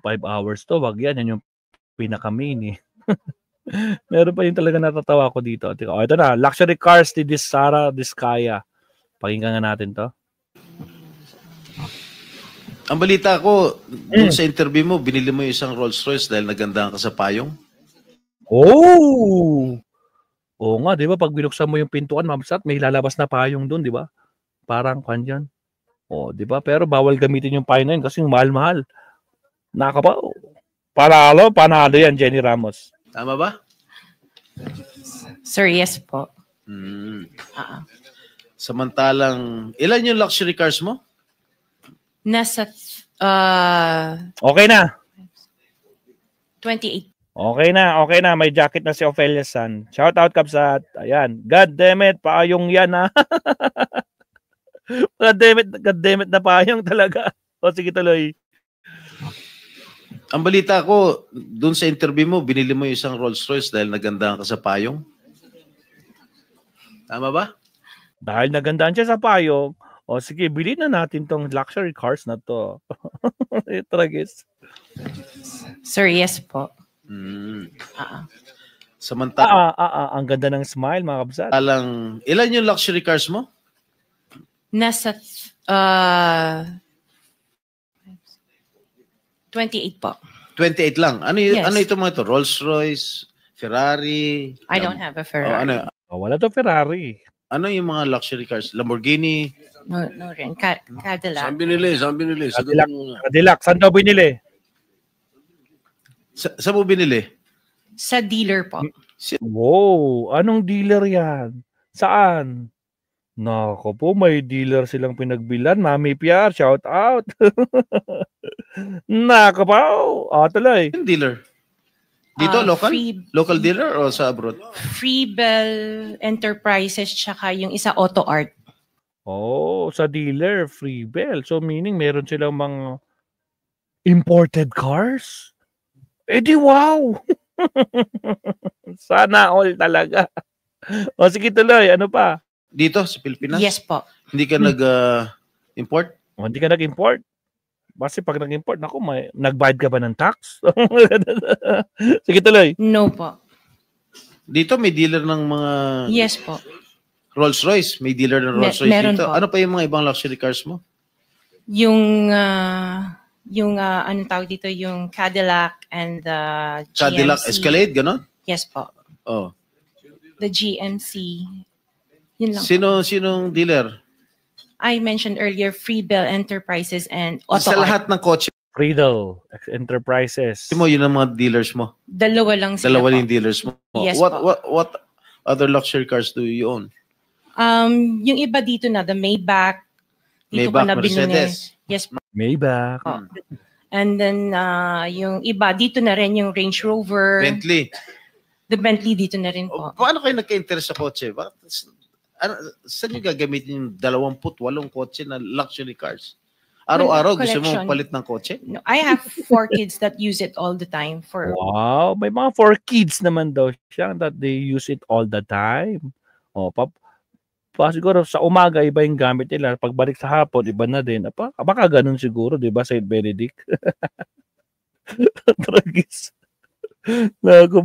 5 hours to, wag yan. Yan yung pinaka-main eh. Meron pa yung talaga natatawa ko dito. Oh, ito na, luxury cars ni Sara Diskaya. Pakinggan nga natin to. Ang balita ko, dun sa interview mo, binili mo yung isang Rolls Royce dahil nagandahan ka sa payong? Oh! Oo nga, di ba? Pag binuksan mo yung pintuan, mamsat, may lalabas na payong dun, di ba? Parang kanyan. Oh, di ba? Pero bawal gamitin yung payong na yun kasi yung mahal-mahal. Nakapa. Panalo yan, Jenny Ramos. Tama ba? Sir, yes po. Samantalang, ilan yung luxury cars mo? Nasa Okay na. 28. Okay na. May jacket na si Ophelia San. Shout out, Kapsat. Ayan. God damn it, paayong yan ha. God damn it na paayong talaga. O sige tuloy. Ang balita ko, dun sa interview mo, binili mo yung isang Rolls Royce dahil nagandahan ka sa payong? Tama ba? Dahil nagandaan siya sa payong, o sige, bilhin na natin tong luxury cars na to. Tragis. Sir, yes po. Samantalang, ang ganda ng smile, mga kabsat. Ilan yung luxury cars mo? Nasa 28 po. 28 lang. Ano Yes. ano ito mga ito? Rolls Royce, Ferrari? I don't have a Ferrari. Wala to Ferrari. Ano yung mga luxury cars? Lamborghini? No rin. Cadillac. Saan binili? Cadillac. Saan daw binili? Saan mo binili? Sa dealer po. Wow, anong dealer yan? Saan? Nako po, may dealer silang pinagbilan. Mami PR, shout out. Nako po. Tuloy. Yung dealer? Dito, local? Local dealer o sa abroad? Freebell Enterprises tsaka yung isa Auto Art. Oh, sa dealer, Freebell. So meaning meron silang mga imported cars? Eh di wow! Sana all talaga. O sige tuloy, ano pa? Dito, sa Pilipinas? Yes po. Hindi ka nag-import? Hindi ka nag-import? Kasi pag nag-import, naku, nag-bayad ka ba ng tax? Sige tuloy. No po. Dito may dealer ng mga... Yes po. Rolls Royce. May dealer ng Rolls Royce meron dito. po. Ano pa yung mga ibang luxury cars mo? Yung anong tawag dito, yung Cadillac and the GMC. Cadillac Escalade, gano'n? Yes po. Oh. The GMC. Yun lang. Sinong dealer? I mentioned earlier, Freebell Enterprises and Auto Sa Art. lahat ng kotse Friedel Enterprises. mo, yun ang mga dealers mo? Dalawa lang sila Dalawa po. yung dealers mo? Yes What other luxury cars do you own? Yung iba dito na, the Maybach. Dito ko Maybach, na binili. Mercedes. Yes po. Maybach. And then, yung iba, dito na rin yung Range Rover. Bentley. The Bentley dito na rin po. Paano kayo nagka-interest sa kotse? Saan nyo gagamitin yung 28 kotse na luxury cars? Araw-araw gusto mo Collection. palit ng kotse? No, I have 4 kids that use it all the time. Wow, may mga 4 kids naman daw siya that they use it all the time. Siguro sa umaga iba yung gamit nila, pagbalik sa hapon iba na din. Baka ganun siguro, 'di ba, Saint Benedict? Tragis. Nako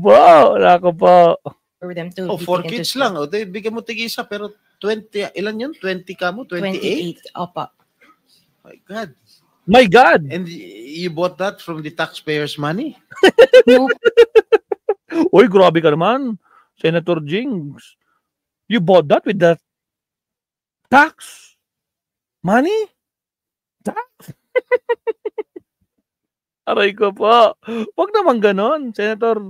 po. For them to 4 kids lang. Bigyan mo tig-isa pero 20, ilan yun? 20 ka mo? 28? 28. Opa. My God. My God! And you bought that from the taxpayers' money? No. Uy, grabe ka naman. Senator Jings. You bought that with the tax money? Tax? Aray ko po. Wag naman ganon, Senator.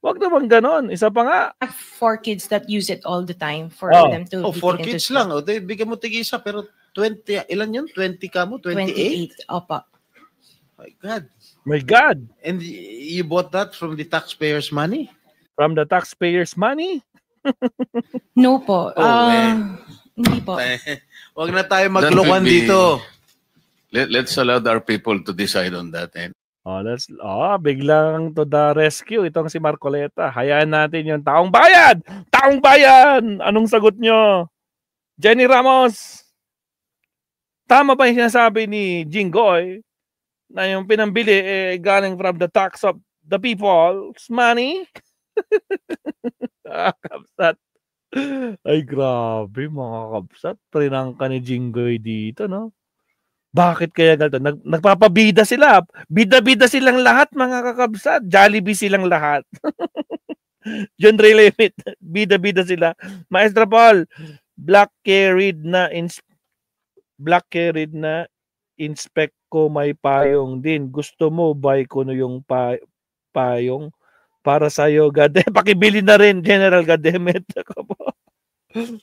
Wag naman ganon. Isa pa nga. I have 4 kids that use it all the time for them to 4 kids lang. Bigyan mo tig-isa pero 20, ilan yun? 20 ka mo? 28? 28. Opa. My God. My God. And you bought that from the taxpayers' money? From the taxpayers' money? No po. Hindi po. Wag na tayo maglokohan dito. Let's allow our people to decide on that. Biglang to the rescue itong si Marcoleta. Hayaan natin yung taong bayan! Taong bayan! Anong sagot nyo? Jenny Ramos, tama ba yung sinasabi ni Jinggoy na yung pinambili galing from the tax of the people's money. Kabsat. Ay, grabe mga kabsat. Prinangka ni Jinggoy dito, no? Bakit kaya ganito? Nagpapabida sila. Bida-bida silang lahat, mga kakabsat. Jollibee silang lahat. John Ray Limit. Bida-bida sila. Maestro Paul, black carried na inspect ko may payong din. Gusto mo buy ko no yung payong para sa'yo, God. Pakibili na rin, General Gademet.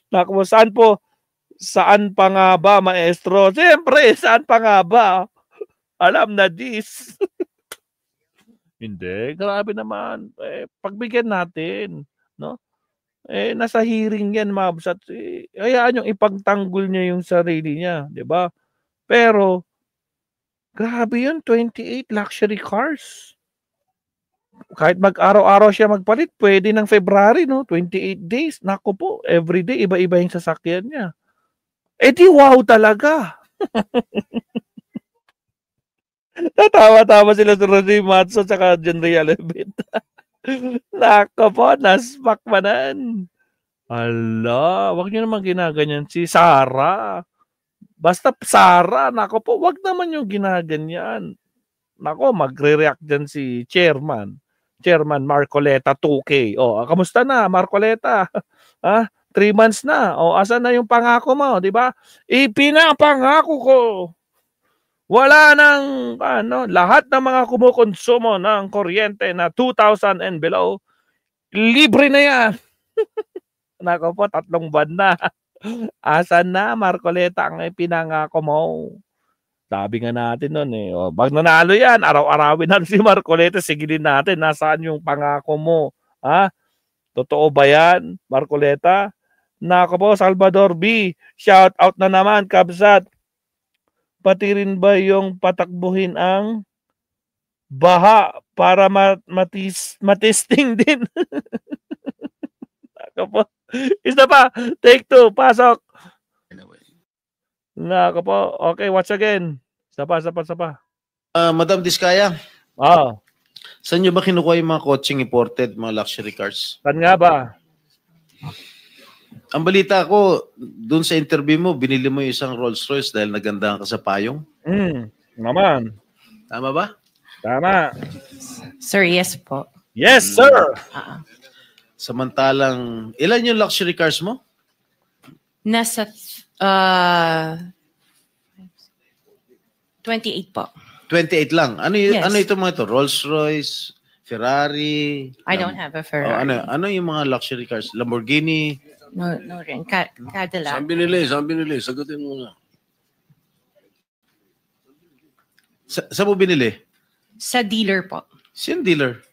Naku mo, saan pa nga ba, maestro? Siyempre, saan pa nga ba? Alam na this. Hindi, grabe naman. Pagbigyan natin, no? Nasa hearing yan, mabsat. Hayaan yung ipagtanggol niya yung sarili niya, di ba? Pero, grabe yun, 28 luxury cars. Kahit mag-araw-araw siya magpalit, pwede ng February, no? 28 days. Naku po, everyday, iba-iba yung sasakyan niya. Di wow talaga. Natawa-tawa sila sa Rodney Matzo at John Ray Alevit. Naku po, naspak manan. Ala, wag niyo naman ginaganyan si Sarah. Basta Sarah, naku po, wag naman yung ginaganyan. Naku, magre-react dyan si Chairman Marcoleta 2K. Kamusta na, Marcoleta? 3 months na. Asan na yung pangako mo, di ba? Ipinapangako ko. Wala nang, lahat ng mga kumukonsumo ng kuryente na 2,000 and below, libre na yan. Nako po, 3 buwan na. Asan na, Marcoleta, ang ipinangako mo? Sabi nga natin nun pag nanalo yan, araw-arawin natin si Marcoleta, sigilin natin, nasaan yung pangako mo? Totoo ba yan, Marcoleta? Nako po, Salvador B. Shout out na naman, kabsat. Pati rin ba yung patakbuhin ang baha para matesting din? Nako po. Isa pa, take 2, pasok. Nako po. Okay, watch again. Isa pa. Madam Diskaya, saan nyo ba kinukuha yung mga coaching imported, mga luxury cars? Saan nga ba? Ang balita ko, dun sa interview mo, binili mo yung isang Rolls Royce dahil nagandahan ka sa payong. Naman. Tama ba? Tama. Sir, yes po. Yes, sir. Samantalang, ilan yung luxury cars mo? Nasa 28 po. 28 lang. Ano Yes. ano ito mga ito? Rolls Royce, Ferrari. I don't have a Ferrari. Ano yung mga luxury cars? Lamborghini. No rin. Cadillac. Saan binili? Sagutin mo na. Saan mo binili? Sa dealer po. Sino dealer?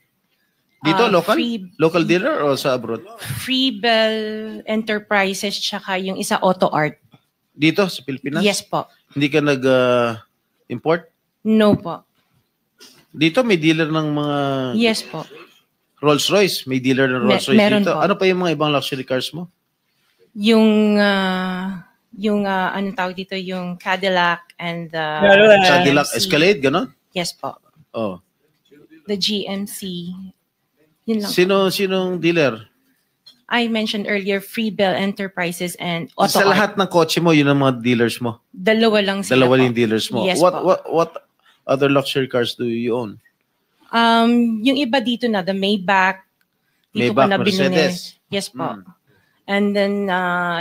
Dito, local? Local dealer o sa abroad? Freebell Enterprises tsaka yung isa Auto Art. Dito, sa Pilipinas? Yes po. Hindi ka nag-import? No po. Dito, may dealer ng mga Yes po. Rolls Royce. May dealer ng Rolls Royce meron dito. po. Ano pa yung mga ibang luxury cars mo? Yung ano tawag dito, yung Cadillac and the Cadillac GMC. Escalade, gano'n? Yes po. Oh. The GMC. Yun lang. Sinong dealer? I mentioned earlier Freebell Enterprises and Auto Sa Art. lahat ng kotse mo, yun ang mga dealers mo. Dalawa lang sila Dalawa po. yung dealers mo. Yes What other luxury cars do you own? Yung iba dito na, the Maybach. Dito ko Maybach, na binili. Mercedes. Yes po. And then,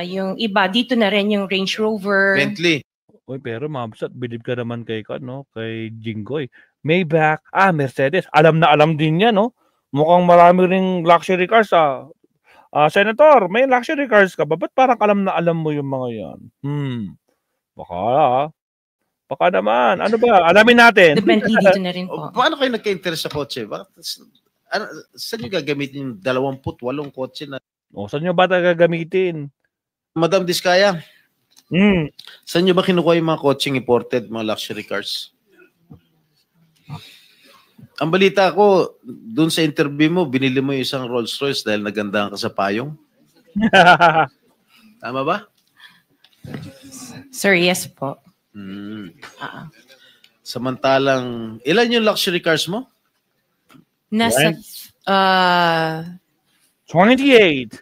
yung iba, dito na rin yung Range Rover. Bentley. Uy, pero mabsat, believe ka naman kay Jinggoy. Maybach, Mercedes. Alam na alam din yan, no? Mukhang marami ring luxury cars, Senator, may luxury cars ka ba? Ba't parang alam na alam mo yung mga yan? Baka naman. Ano ba? Alamin natin. The Bentley dito na rin po. Paano kayo nagka-interest sa kotse? Saan nyo gagamitin yung 28 kotse na? Saan nyo ba gagamitin? Madam Diskaya, saan nyo ba kinukuha yung mga coaching imported, mga luxury cars? Ang balita ko, dun sa interview mo, binili mo yung isang Rolls Royce dahil nagandahan ka sa payong. Tama ba? Sir, yes po. Samantalang, ilan yung luxury cars mo? Nasa Right. 28.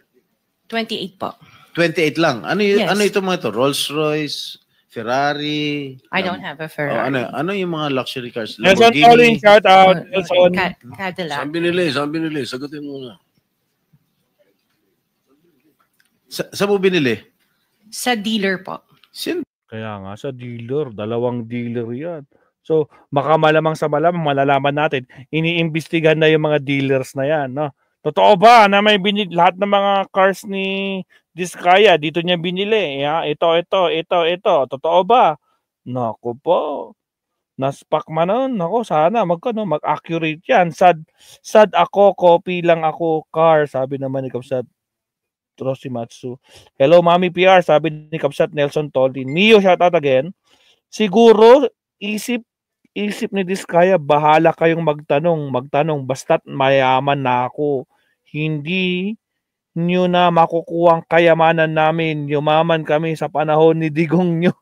28 po. 28 lang. Yes. Ano ito mga ito? Rolls-Royce, Ferrari? I don't have a Oh, Ferrari. ano yung mga luxury cars? Nelson Pauling, shout out. Nelson. Cadillac. Saan binili? Sagutin mo na. Sa mo binili? Sa dealer po. Kaya nga, sa dealer. 2 dealer yan. So, baka malamang sa malamang malalaman natin, iniimbestigahan na yung mga dealers na yan, no? Totoo ba na may lahat ng mga cars ni Diskaya dito niya binili? Ya, ito. Totoo ba? Naku po. Naspak man nun. Naku, sana mag-accurate yan. Sad ako, copy lang ako car, sabi naman ni Kapsat Trosimatsu. Hello, Mami PR, sabi ni Kapsat Nelson Tolin. Mio, shout out again. Siguro, isip ni Diskaya, bahala kayong magtanong, basta't mayaman na ako. Hindi nyo na makukuha ang kayamanan namin. Yumaman kami sa panahon ni Digong nyo.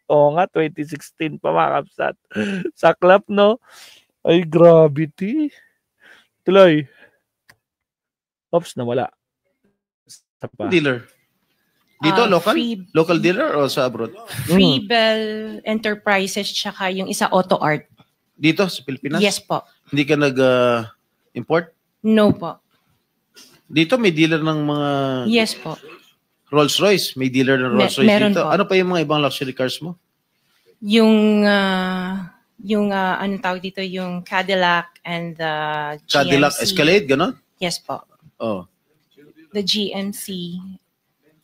Oo nga, 2016 pa mga Kapsat. Saklap, no? Ay, gravity. Tuloy. Oops, nawala. Pa. Dealer. Dito, local? Local dealer o sa abroad? Freebell Enterprises tsaka yung isa Auto Art. Dito, sa Pilipinas? Yes po. Hindi ka nag-import? No po. Dito, may dealer ng mga Yes po. Rolls-Royce. May dealer ng Rolls-Royce meron dito. po. Ano pa yung mga ibang luxury cars mo? Yung anong tawag dito, yung Cadillac and the Cadillac GMC. Escalade, gano'n? Yes po. Oh. The GMC.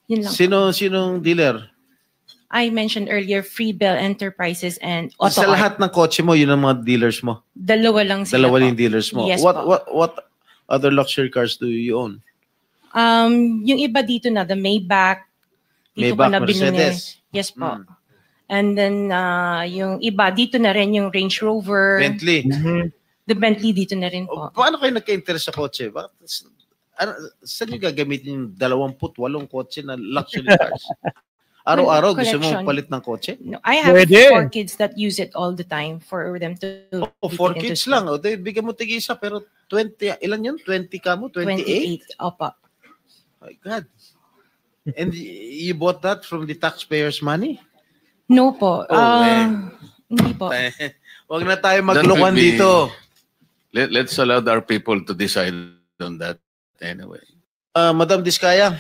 Yun lang. Sinong dealer? I mentioned earlier Freebell Enterprises and Auto Sa Art. lahat ng kotse mo, yun ang mga dealers mo. Dalawa lang sila Dalawa po. yung dealers mo. Yes what po. what other luxury cars do you own? Yung iba dito na, the Maybach. Dito ko Maybach, na binili. Mercedes. Yes po. Hmm. And then, yung iba, dito na rin yung Range Rover. Bentley. The Bentley dito na rin po. Paano kayo nagka-interest sa kotse? Saan nyo gagamitin yung 28 kotse na luxury cars? Araw-araw gusto mo Collection. palit ng kotse? No, I have Pwede. 4 kids that use it all the time for them to O, be 4 taken to kids school. lang. O, bigyan mo tig-isa, pero 20, ilan yun? 20 ka mo? 28? 28. Opo. My God. And you bought that from the taxpayers' money? No po. Oh, Hindi po. Huwag na tayo That maglukan will be- dito. Let's allow our people to decide on that anyway. Madam Diskaya,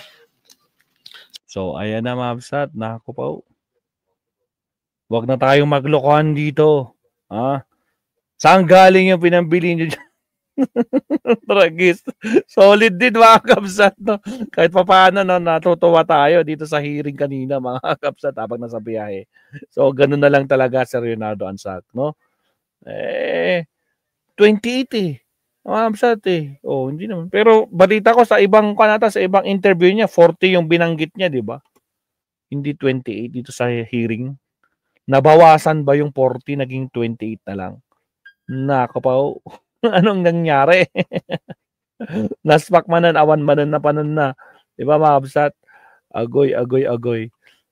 So, ayan na mga Kapsat. Naku po. Huwag na tayong maglokohan dito. Ha? Saan galing yung pinambili nyo dyan? Tragis. Solid din mga Kapsat. No? Kahit pa paano, no, natutuwa tayo dito sa hearing kanina mga Kapsat habang nasa biyahe. So, ganun na lang talaga Sir Leonardo Ansac. No? 28 eh. Mga Kapsat eh. Oh, hindi naman. Pero balita ko sa ibang sa ibang interview niya, 40 yung binanggit niya, di ba? Hindi 28 dito sa hearing. Nabawasan ba yung 40, naging 28 na lang? Nakapaw. Anong nangyari? Naspak manan, awan manan na panan na. Di ba mga Kapsat? Agoy.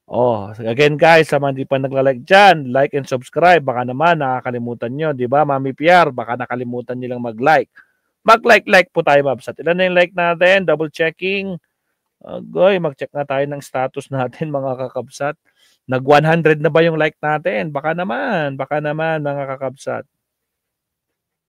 Oh, again guys, sa mga di pa nagla-like dyan, like and subscribe. Baka naman nakakalimutan nyo, di ba Mami PR? Baka nakalimutan nilang mag-like. Mag-like po tayo mga Kapsat. Ilan na yung like natin? Double checking. Agoy, mag-check na tayo ng status natin mga kakabsat. Nag 100 na ba yung like natin? Baka naman mga kakabsat.